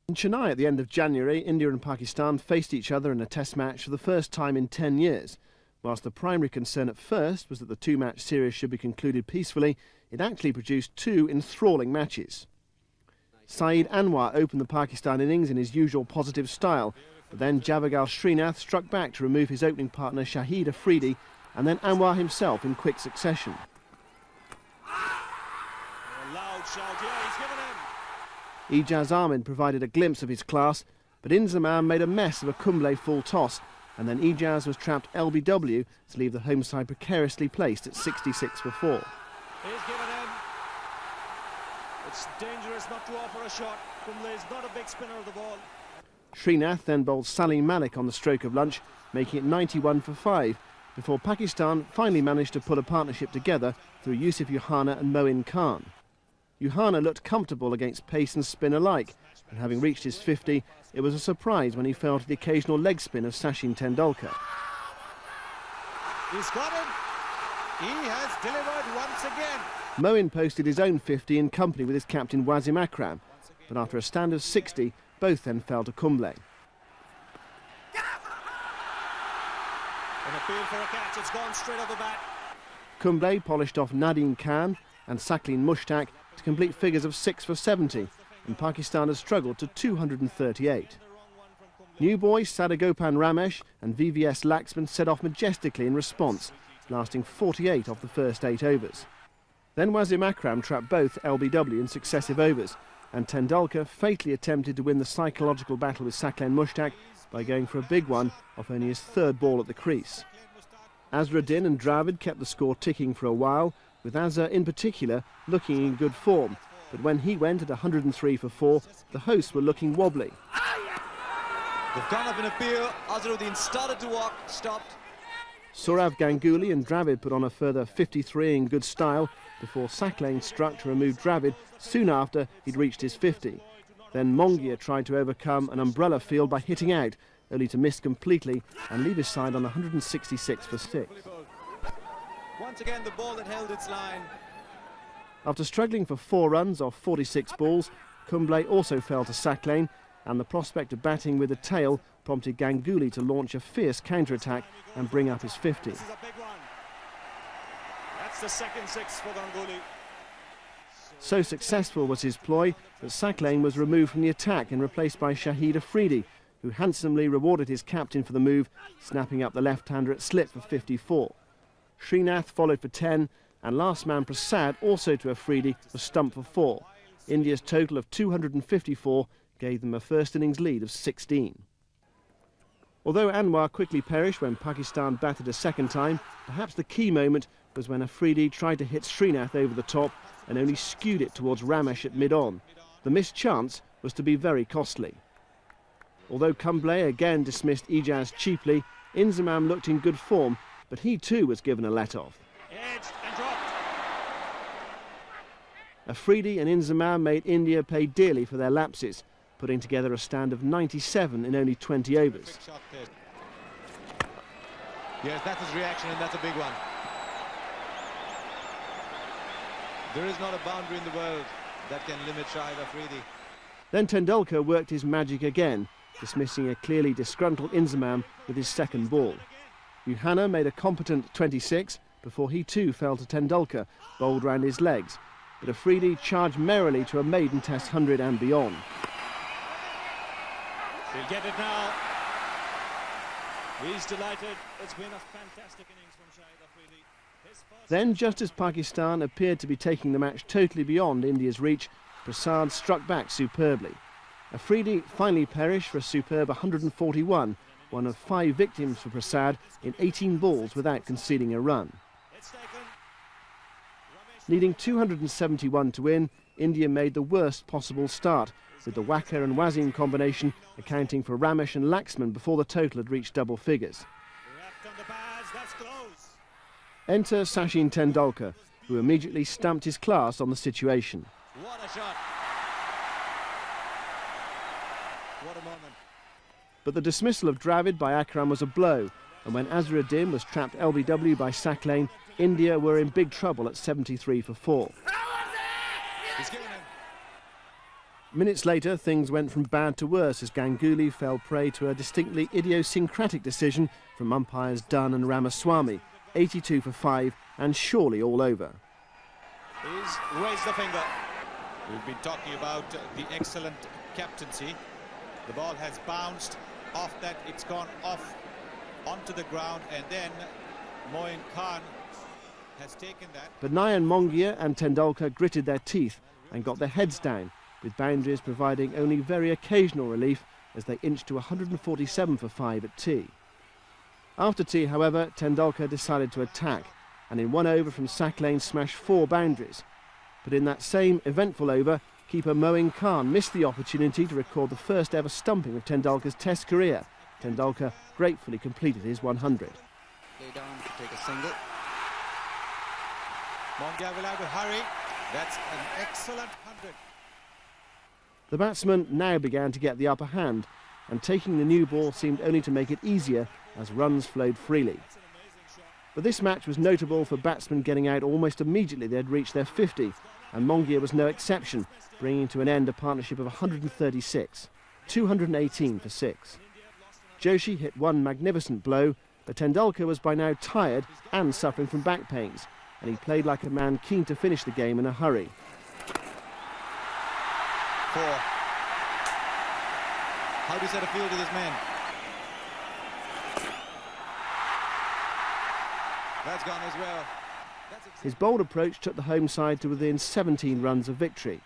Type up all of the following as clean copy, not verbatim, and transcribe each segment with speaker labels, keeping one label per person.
Speaker 1: In Chennai at the end of January, India and Pakistan faced each other in a test match for the first time in 10 years. Whilst the primary concern at first was that the two-match series should be concluded peacefully, it actually produced two enthralling matches. Saeed Anwar opened the Pakistan innings in his usual positive style, but then Javagal Srinath struck back to remove his opening partner Shahid Afridi, and then Anwar himself in quick succession. Ijaz Ahmed provided a glimpse of his class, but Inzamam made a mess of a Kumble full toss, and then Ijaz was trapped LBW to leave the home side precariously placed at 66 for 4.
Speaker 2: He's given in. It's dangerous not to offer a shot. Kumble is not a big spinner of the ball.
Speaker 1: Srinath then bowled Salim Malik on the stroke of lunch, making it 91 for 5, before Pakistan finally managed to pull a partnership together through Yusuf Yuhana and Moin Khan. Yuhana looked comfortable against pace and spin alike, and having reached his 50, it was a surprise when he fell to the occasional leg spin of Sachin Tendulkar.
Speaker 2: He's got him. He has delivered once again.
Speaker 1: Moin posted his own 50 in company with his captain Wasim Akram, but after a stand of 60, both then fell to Kumble.
Speaker 2: An appeal for a catch, it's gone straight off the bat.
Speaker 1: Kumble polished off Nadeem Khan and Saklin Mushtaq to complete figures of 6 for 70, and Pakistan has struggled to 238. New boys Sadagopan Ramesh and VVS Laxman set off majestically in response, lasting 48 off the first 8 overs. Then Wasim Akram trapped both LBW in successive overs, and Tendulkar fatally attempted to win the psychological battle with Saklin Mushtaq by going for a big one off only his third ball at the crease. Azharuddin and Dravid kept the score ticking for a while, with Azhar in particular looking in good form, but when he went at 103 for 4, the hosts were looking wobbly.
Speaker 2: They've gone up in a appeal. Azharuddin started to walk, stopped.
Speaker 1: Saurav Ganguly and Dravid put on a further 53 in good style before Saklin struck to remove Dravid soon after he'd reached his 50. Then Mongia tried to overcome an umbrella field by hitting out, only to miss completely and leave his side on 166 for 6.
Speaker 2: Once again, the ball that held its line.
Speaker 1: After struggling for 4 runs off 46 balls, Kumble also fell to Saklin, and the prospect of batting with the tail prompted Ganguly to launch a fierce counter-attack and bring up his 50.
Speaker 2: This is a big one. That's the second 6 for Ganguly.
Speaker 1: So successful was his ploy that Saklin was removed from the attack and replaced by Shahid Afridi, who handsomely rewarded his captain for the move, snapping up the left-hander at slip for 54. Srinath followed for 10, and last man Prasad, also to Afridi, was stumped for 4. India's total of 254 gave them a first innings lead of 16. Although Anwar quickly perished when Pakistan batted a second time, perhaps the key moment was when Afridi tried to hit Srinath over the top and only skewed it towards Ramesh at mid-on. The missed chance was to be very costly. Although Kumble again dismissed Ijaz cheaply, Inzamam looked in good form, but he too was given a let-off.
Speaker 2: Edged and dropped.
Speaker 1: Afridi and Inzamam made India pay dearly for their lapses, putting together a stand of 97 in only 20 overs.
Speaker 2: Yes, that's his reaction, and that's a big one. There is not a boundary in the world that can limit Shahid Afridi.
Speaker 1: Then Tendulkar worked his magic again, dismissing a clearly disgruntled Inzamam with his second ball. Yuhana made a competent 26 before he too fell to Tendulkar, bowled round his legs, but Afridi charged merrily to a maiden test 100 and beyond.
Speaker 2: He'll get it now. He's delighted. It's been a fantastic innings from Shahid Afridi.
Speaker 1: Then, just as Pakistan appeared to be taking the match totally beyond India's reach, Prasad struck back superbly. Afridi finally perished for a superb 141, one of 5 victims for Prasad in 18 balls without conceding a run. Needing 271 to win, India made the worst possible start, with the Wacker and Wasim combination accounting for Ramesh and Laxman before the total had reached double figures. Enter Sachin Tendulkar, who immediately stamped his class on the situation.
Speaker 2: What a shot! What a moment.
Speaker 1: But the dismissal of Dravid by Akram was a blow, and when Azharuddin was trapped LBW by Saklin, India were in big trouble at 73 for 4. Minutes later, things went from bad to worse as Ganguly fell prey to a distinctly idiosyncratic decision from umpires Dunn and Ramaswamy, 82 for 5 and surely all over.
Speaker 3: He's raised the finger. We've been talking about the excellent captaincy. The ball has bounced off that, it's gone off onto the ground, and then Moin Khan has taken that.
Speaker 1: But Nayan Mongia and Tendulkar gritted their teeth and got their heads down, with boundaries providing only very occasional relief as they inched to 147 for 5 at tea. After tea, however, Tendulkar decided to attack, and in one over from sack lane smashed 4 boundaries. But in that same eventful over, keeper Moin Khan missed the opportunity to record the first ever stumping of Tendulkar's Test career. Tendulkar gratefully completed his 100.
Speaker 4: Lay down to take a single.
Speaker 3: Mongia will have to hurry. That's an excellent 100.
Speaker 1: The batsman now began to get the upper hand, and taking the new ball seemed only to make it easier as runs flowed freely. But this match was notable for batsmen getting out almost immediately they had reached their 50, and Mongia was no exception, bringing to an end a partnership of 136, 218 for 6. Joshi hit one magnificent blow, but Tendulkar was by now tired and suffering from back pains, and he played like a man keen to finish the game in a hurry.
Speaker 3: 4. How do you set a field to this man? That's gone as well.
Speaker 1: His bold approach took the home side to within 17 runs of victory.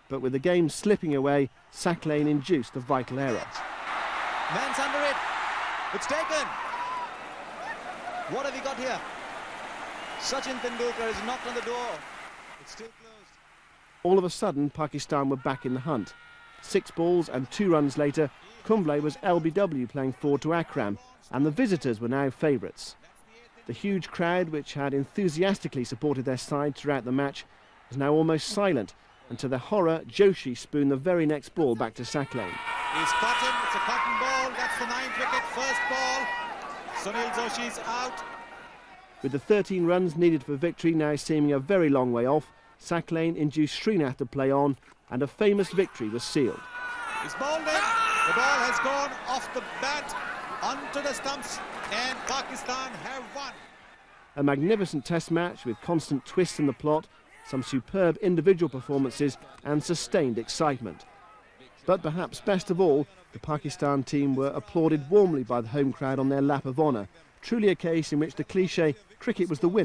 Speaker 1: But with the game slipping away, sack lane induced the vital error.
Speaker 3: Man's under it. It's taken. What have we got here? Sachin Tendulkar has knocked on the door. It's still closed.
Speaker 1: All of a sudden, Pakistan were back in the hunt. 6 balls and 2 runs later, Kumble was LBW playing forward to Akram, and the visitors were now favourites. The huge crowd, which had enthusiastically supported their side throughout the match, was now almost silent, and to their horror, Joshi spooned the very next ball back to sack lane.
Speaker 3: He's caught him. It's a cotton ball. That's the 9th wicket, first ball. Sunil Joshi's out.
Speaker 1: With the 13 runs needed for victory now seeming a very long way off, sack lane induced Srinath to play on, and a famous victory was sealed.
Speaker 3: He's bowled in. The ball has gone off the bat onto the stumps, and Pakistan have won.
Speaker 1: A magnificent test match with constant twists in the plot, some superb individual performances and sustained excitement. But perhaps best of all, the Pakistan team were applauded warmly by the home crowd on their lap of honour, truly a case in which the cliché "cricket was the win"